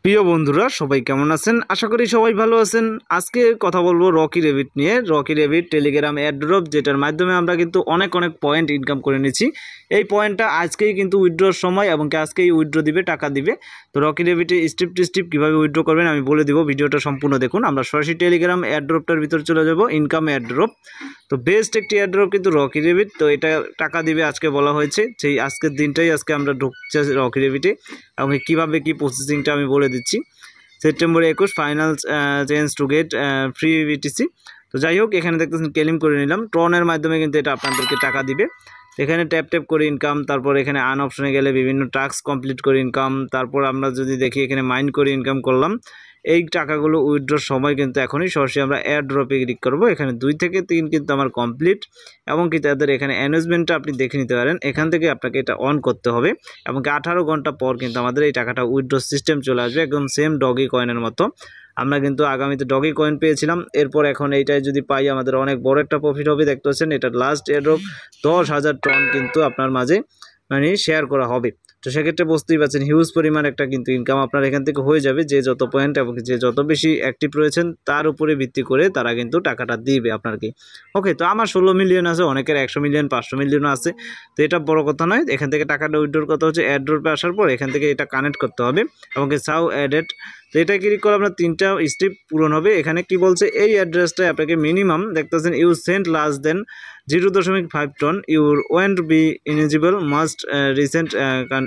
প্রিয় বন্ধুরা সবাই কেমন আছেন? আশা করি সবাই ভালো আছেন। আজকে কথা বলবো রকি রেবিট নিয়ে। রকি রেবিট টেলিগ্রাম এয়ারড্রপ, যেটার মাধ্যমে আমরা কিন্তু অনেক পয়েন্ট ইনকাম করে নিচ্ছি। এই পয়েন্টটা আজকেই কিন্তু উইথড্রর সময় এবং আজকেই উইথড্র দিবে, টাকা দিবে। তো রকি রেবিটে স্টেপ টু স্টেপ কীভাবে উইথড্র করবেন আমি বলে দিব। ভিডিওটা সম্পূর্ণ দেখুন। আমরা সরাসরি টেলিগ্রাম এয়ারড্রপটার ভিতরে চলে যাব, ইনকাম এয়ারড্রপ। তো বেস্ট একটি এয়ারড্রপ কিন্তু রকি রেবিট। তো এটা টাকা দিবে আজকে বলা হয়েছে, সেই আজকের দিনটাই আজকে আমরা ঢুকছি রকি রেবিটে এবং কীভাবে কী প্রসেসিংটা আমি বলে দিচ্ছি। September 21 final change to get free BTC. তো যাই হোক, এখানে দেখতেছেন ক্লেম করে নিলাম। ট্রনের মাধ্যমে কিন্তু এটা আপনাদেরকে টাকা দিবে। এখানে ট্যাপ ট্যাপ করে ইনকাম, তারপর এখানে আন অপশনে গেলে বিভিন্ন টাস্ক কমপ্লিট করে ইনকাম, তারপর আমরা যদি দেখি এখানে মাইন্ড করে ইনকাম করলাম। এই টাকাগুলো উইথড্রর সময় কিন্তু এখনই সরাসরি আমরা এয়ারড্রপে ক্লিক করব। এখানে 2 থেকে 3 কিন্তু আমার কমপ্লিট, এবং কি তাদের এখানে অ্যানাউন্সমেন্টটা আপনি দেখে নিতে পারেন। এখান থেকে আপনাকে এটা অন করতে হবে, এবং 18 ঘন্টা পর কিন্তু আমাদের এই টাকাটা উইথড্র সিস্টেম চলে আসবে, একদম সেম ডগি কয়েনের মতো। আমরা কিন্তু আগামীতে ডগি কয়েন পেয়েছিলাম, এরপর এখন এইটাই যদি পাই আমাদের অনেক বড় একটা প্রফিট হবে। দেখতে পাচ্ছেন এটা লাস্ট এয়ারড্রপ 10,000 টন কিন্তু আপনার মাঝে শেয়ার করা হবে। তো সেক্ষেত্রে বুঝতেই পারছেন হিউজ পরিমাণ একটা কিন্তু ইনকাম আপনার এখান থেকে হয়ে যাবে। যে যত পয়েন্ট এবং যে যত বেশি অ্যাক্টিভ রয়েছেন তার উপরে ভিত্তি করে তারা কিন্তু টাকাটা দিবে আপনাকে। ওকে, তো আমার 16 মিলিয়ন আছে, অনেকের 100 মিলিয়ন 500 মিলিয়ন আছে। তো এটা বড় কথা নয়। এখান থেকে টাকাটা উইথড্রর কথা হচ্ছে এয়ারড্রপে আসার পর এখান থেকে এটা কানেক্ট করতে হবে, এবং সাউ অ্যাডেড। তো এটা ক্লিক করে আপনার 3টা স্টেপ পূরণ হবে। এখানে কি বলছে, এই অ্যাড্রেসটায় আপনাকে মিনিমাম দেখতেছেন you sent less than 0.5 TON your won't be eligible must recent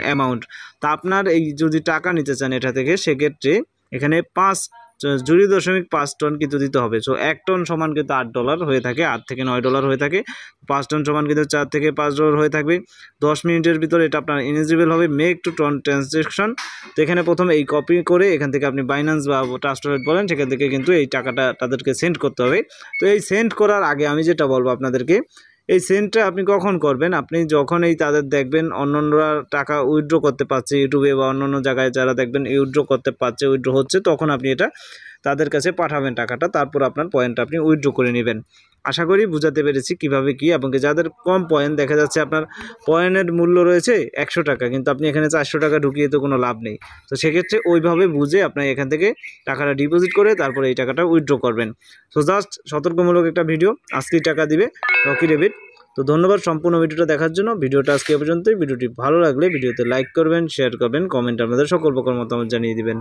amount. তা আপনার এই যদি টাকা নিতে চান এটা থেকে, সেক্ষেত্রে এখানে 0.5 টন কিন্তু দিতে হবে। সো 1 টন সমান কিন্তু $8 হয়ে থাকে, 8 থেকে $9 হয়ে থাকে। 5 টন সমান কিন্তু $4 থেকে $5 হয়ে থাকবে। 10 মিনিটের ভিতরে এটা আপনার ইলিজিবল হবে। Make two TON transaction. তো এখানে প্রথমে এই কপি করে এখান থেকে আপনি বাইন্যান্স বা ট্রাস্টেড বলেন, সেখান থেকে কিন্তু এই টাকাটা তাদেরকে সেন্ড করতে হবে। তো এই সেন্ড করার আগে আমি যেটা বলবো আপনাদেরকে, এই সেন্ডটা আপনি কখন করবেন, আপনি যখন এই তাদের দেখবেন অন্যরা টাকা উইথড্র করতে পারছে, ইউটিউবে বা অন্যান্য জায়গায় যারা দেখবেন উইথড্র করতে পারছে, উইথড্র হচ্ছে, তখন আপনি এটা তাদের কাছে পাঠাবেন টাকাটা, তারপর আপনার পয়েন্টটা আপনি উইথড্র করে নেবেন। আশা করি বুঝাতে পেরেছি কিভাবে কি। এবং যাদের কম পয়েন্ট, দেখা যাচ্ছে আপনার পয়েন্টের মূল্য রয়েছে 100 টাকা, কিন্তু আপনি এখানে 400 টাকা ঢুকিয়ে তো কোনো লাভ নেই। তো সেক্ষেত্রে ওইভাবে বুঝে আপনি এখান থেকে টাকাটা ডিপোজিট করে তারপরে এই টাকাটা উইথড্র করবেন। তো জাস্ট সতর্কমূলক একটা ভিডিও, আজকেই টাকা দিবে রকি রেবিট। তো ধন্যবাদ সম্পূর্ণ ভিডিওটা দেখার জন্য। ভিডিওটা আজকে এ পর্যন্তই। ভিডিওটি ভালো লাগলে ভিডিওতে লাইক করবেন, শেয়ার করবেন, কমেন্ট আপনাদের সকল প্রকার মতামত জানিয়ে দিবেন।